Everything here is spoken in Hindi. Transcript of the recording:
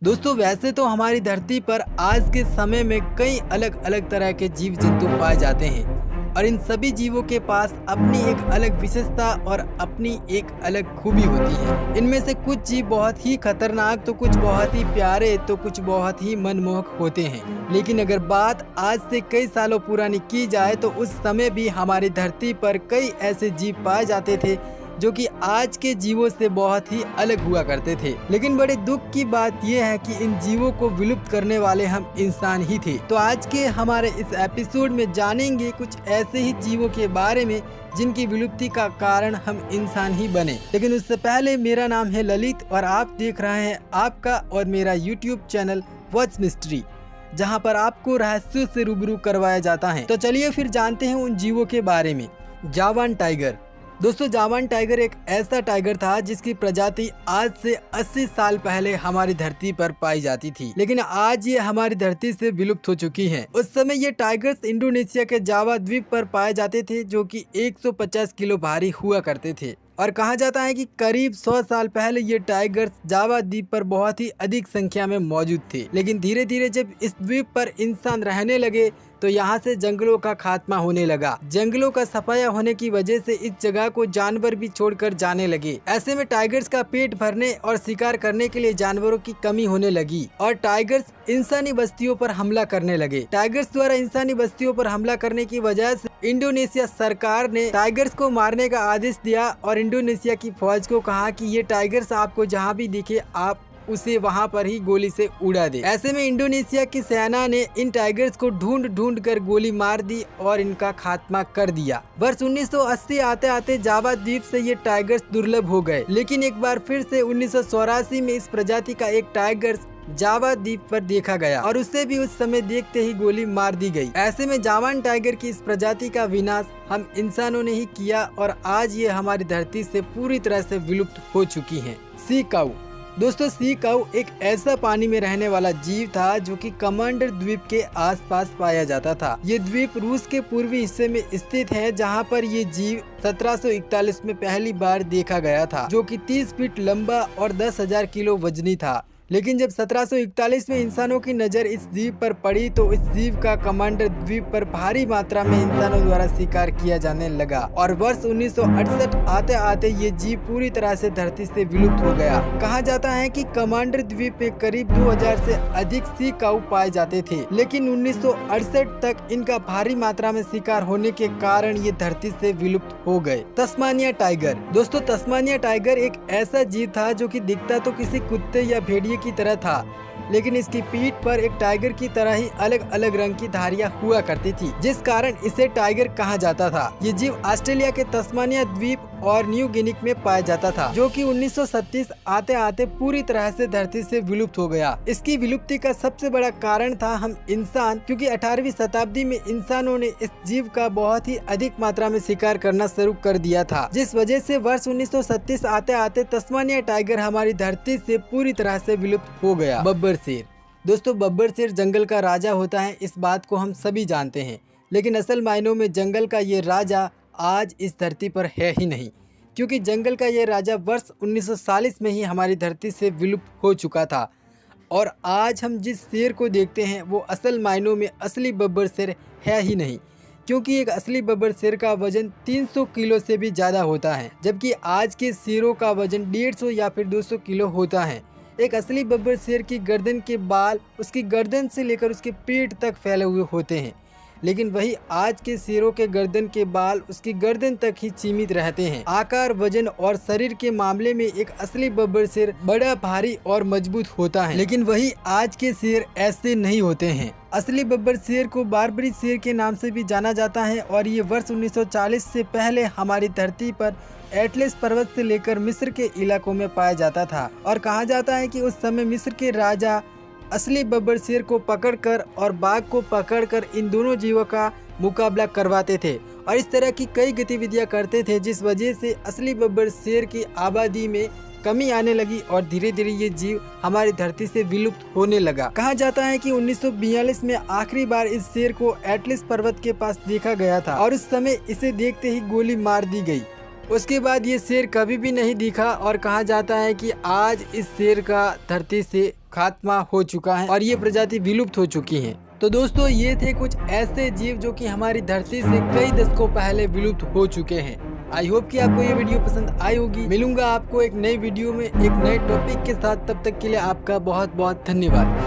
दोस्तों वैसे तो हमारी धरती पर आज के समय में कई अलग अलग तरह के जीव जंतु पाए जाते हैं और इन सभी जीवों के पास अपनी एक अलग विशेषता और अपनी एक अलग खूबी होती है। इनमें से कुछ जीव बहुत ही खतरनाक तो कुछ बहुत ही प्यारे तो कुछ बहुत ही मनमोहक होते हैं। लेकिन अगर बात आज से कई सालों पुरानी की जाए तो उस समय भी हमारी धरती पर कई ऐसे जीव पाए जाते थे जो कि आज के जीवों से बहुत ही अलग हुआ करते थे। लेकिन बड़े दुख की बात यह है कि इन जीवों को विलुप्त करने वाले हम इंसान ही थे। तो आज के हमारे इस एपिसोड में जानेंगे कुछ ऐसे ही जीवों के बारे में जिनकी विलुप्ति का कारण हम इंसान ही बने। लेकिन उससे पहले मेरा नाम है ललित और आप देख रहे हैं आपका और मेरा यूट्यूब चैनल वॉच मिस्ट्री, जहाँ पर आपको रहस्यों से रूबरू करवाया जाता है। तो चलिए फिर जानते हैं उन जीवों के बारे में। जावान टाइगर। दोस्तों जावान टाइगर एक ऐसा टाइगर था जिसकी प्रजाति आज से 80 साल पहले हमारी धरती पर पाई जाती थी, लेकिन आज ये हमारी धरती से विलुप्त हो चुकी हैं। उस समय ये टाइगर्स इंडोनेशिया के जावा द्वीप पर पाए जाते थे जो कि 150 किलो भारी हुआ करते थे और कहा जाता है कि करीब 100 साल पहले ये टाइगर्स जावा द्वीप पर बहुत ही अधिक संख्या में मौजूद थे। लेकिन धीरे धीरे जब इस द्वीप पर इंसान रहने लगे तो यहाँ से जंगलों का खात्मा होने लगा। जंगलों का सफाया होने की वजह से इस जगह को जानवर भी छोड़कर जाने लगे। ऐसे में टाइगर्स का पेट भरने और शिकार करने के लिए जानवरों की कमी होने लगी और टाइगर्स इंसानी बस्तियों पर हमला करने लगे। टाइगर्स द्वारा इंसानी बस्तियों पर हमला करने की वजह से इंडोनेशिया सरकार ने टाइगर्स को मारने का आदेश दिया और इंडोनेशिया की फौज को कहा कि ये टाइगर्स आपको जहाँ भी दिखे आप उसे वहां पर ही गोली से उड़ा दे। ऐसे में इंडोनेशिया की सेना ने इन टाइगर्स को ढूंढ ढूंढ कर गोली मार दी और इनका खात्मा कर दिया। वर्ष 1980 आते आते जावा द्वीप से ये टाइगर्स दुर्लभ हो गए, लेकिन एक बार फिर से 1984 में इस प्रजाति का एक टाइगर्स जावा द्वीप पर देखा गया और उसे भी उस समय देखते ही गोली मार दी गई। ऐसे में जावान टाइगर की इस प्रजाति का विनाश हम इंसानों ने ही किया और आज ये हमारी धरती से पूरी तरह से विलुप्त हो चुकी है। सी काऊ। दोस्तों सी काऊ एक ऐसा पानी में रहने वाला जीव था जो कि कमांडर द्वीप के आसपास पाया जाता था। ये द्वीप रूस के पूर्वी हिस्से में स्थित है जहां पर ये जीव 1741 में पहली बार देखा गया था, जो कि 30 फीट लंबा और 10,000 किलो वजनी था। लेकिन जब 1741 में इंसानों की नज़र इस द्वीप पर पड़ी तो इस जीव का कमांडर द्वीप पर भारी मात्रा में इंसानों द्वारा शिकार किया जाने लगा और वर्ष 1968 आते आते ये जीव पूरी तरह से धरती से विलुप्त हो गया। कहा जाता है कि कमांडर द्वीप पे करीब 2000 से अधिक सी काऊ पाए जाते थे, लेकिन 1968 तक इनका भारी मात्रा में शिकार होने के कारण ये धरती से विलुप्त हो गए। Tasmania tiger. दोस्तों तस्मानिया टाइगर एक ऐसा जीव था जो कि दिखता तो किसी कुत्ते या भेड़िए की तरह था, लेकिन इसकी पीठ पर एक टाइगर की तरह ही अलग अलग रंग की धारियां हुआ करती थी, जिस कारण इसे टाइगर कहा जाता था। ये जीव ऑस्ट्रेलिया के तस्मानिया द्वीप और न्यू गिनी में पाया जाता था, जो कि 1937 आते आते पूरी तरह से धरती से विलुप्त हो गया। इसकी विलुप्ति का सबसे बड़ा कारण था हम इंसान, क्योंकि 18वीं शताब्दी में इंसानों ने इस जीव का बहुत ही अधिक मात्रा में शिकार करना शुरू कर दिया था, जिस वजह से वर्ष 1937 आते आते तस्मानिया टाइगर हमारी धरती से पूरी तरह से विलुप्त हो गया। बब्बर शेर। दोस्तों बब्बर शेर जंगल का राजा होता है, इस बात को हम सभी जानते हैं, लेकिन असल मायनों में जंगल का ये राजा आज इस धरती पर है ही नहीं, क्योंकि जंगल का ये राजा वर्ष 1940 में ही हमारी धरती से विलुप्त हो चुका था और आज हम जिस शेर को देखते हैं वो असल मायनों में असली बब्बर शेर है ही नहीं, क्योंकि एक असली बब्बर शेर का वजन 300 किलो से भी ज़्यादा होता है, जबकि आज के शेरों का वजन 150 या फिर 200 किलो होता है। एक असली बब्बर शेर की गर्दन के बाल उसकी गर्दन से लेकर उसके पेट तक फैले हुए होते हैं, लेकिन वही आज के शेरों के गर्दन के बाल उसकी गर्दन तक ही सीमित रहते हैं। आकार, वजन और शरीर के मामले में एक असली बब्बर शेर बड़ा, भारी और मजबूत होता है, लेकिन वही आज के शेर ऐसे नहीं होते हैं। असली बब्बर शेर को बारबरी शेर के नाम से भी जाना जाता है और ये वर्ष 1940 से पहले हमारी धरती पर एटलस पर्वत से लेकर मिस्र के इलाकों में पाया जाता था और कहा जाता है कि उस समय मिस्र के राजा असली बब्बर शेर को पकड़कर और बाघ को पकड़कर इन दोनों जीवों का मुकाबला करवाते थे और इस तरह की कई गतिविधियां करते थे, जिस वजह से असली बब्बर शेर की आबादी में कमी आने लगी और धीरे धीरे ये जीव हमारी धरती से विलुप्त होने लगा। कहा जाता है कि 1942 में आखिरी बार इस शेर को एटलस पर्वत के पास देखा गया था और उस समय इसे देखते ही गोली मार दी गई उसके बाद ये शेर कभी भी नहीं दिखा और कहा जाता है कि आज इस शेर का धरती से खात्मा हो चुका है और ये प्रजाति विलुप्त हो चुकी है। तो दोस्तों ये थे कुछ ऐसे जीव जो कि हमारी धरती से कई दशकों पहले विलुप्त हो चुके हैं। आई होप कि आपको ये वीडियो पसंद आई होगी। मिलूंगा आपको एक नई वीडियो में एक नए टॉपिक के साथ, तब तक के लिए आपका बहुत बहुत धन्यवाद।